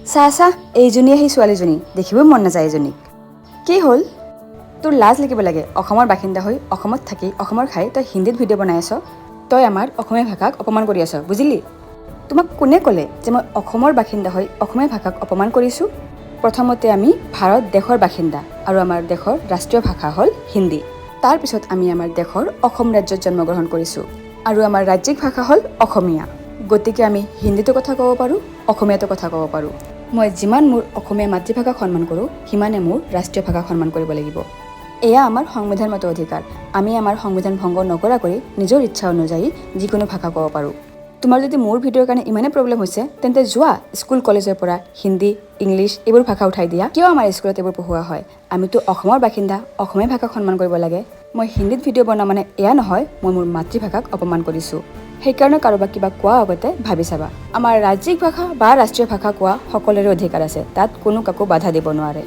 চা এইজনী সেই ছোৱালীজনী দেখিবই মন নাযায় এইজনীক কি হ'ল তোৰ লাজ লাগিব লাগে অসমৰ বাসিন্দা হৈ অসমত থাকি অসমৰ খাই তই হিন্দীত ভিডিঅ' বনাই আছ তই আমাৰ অসমীয়া ভাষাক অপমান কৰি আছ বুজিলি তোমাক কোনে ক'লে যে মই অসমৰ বাসিন্দা হৈ অসমীয়া ভাষাক অপমান কৰিছোঁ প্ৰথমতে আমি ভাৰত দেশৰ বাসিন্দা আৰু আমাৰ দেশৰ ৰাষ্ট্ৰীয় ভাষা হ'ল হিন্দী তাৰপিছত আমি আমাৰ দেশৰ অসম ৰাজ্যত জন্মগ্ৰহণ কৰিছোঁ আৰু আমাৰ ৰাজ্যিক ভাষা হ'ল অসমীয়া গতিকে আমি হিন্দীতো কথা ক'ব পাৰোঁ অসমীয়াতো কথা ক'ব পাৰোঁ মই যিমান মোৰ অসমীয়া মাতৃভাষাক সন্মান কৰোঁ সিমানে মোৰ ৰাষ্ট্ৰীয় ভাষাক সন্মান কৰিব লাগিব এয়া আমাৰ সংবিধানমত অধিকাৰ আমি আমাৰ সংবিধান ভংগ নকৰাকৈ নিজৰ ইচ্ছা অনুযায়ী যিকোনো ভাষা ক'ব পাৰোঁ তোমাৰ যদি মোৰ ভিডিঅ'ৰ কাৰণে ইমানেই প্ৰব্লেম হৈছে তেন্তে যোৱা স্কুল কলেজৰ পৰা হিন্দী ইংলিছ এইবোৰ ভাষা উঠাই দিয়া কিয় আমাৰ স্কুলত এইবোৰ পঢ়োৱা হয় আমিতো অসমৰ বাসিন্দা অসমীয়া ভাষাক সন্মান কৰিব লাগে মই হিন্দীত ভিডিঅ' বনোৱা মানে এয়া নহয় মই মোৰ মাতৃভাষাক অপমান কৰিছোঁ সেইকাৰণে কাৰোবাক কিবা কোৱা আগতে ভাবি চাবা আমাৰ ৰাজ্যিক ভাষা বা ৰাষ্ট্ৰীয় ভাষা কোৱা সকলোৰে অধিকাৰ আছে তাত কোনো কাকো বাধা দিব নোৱাৰে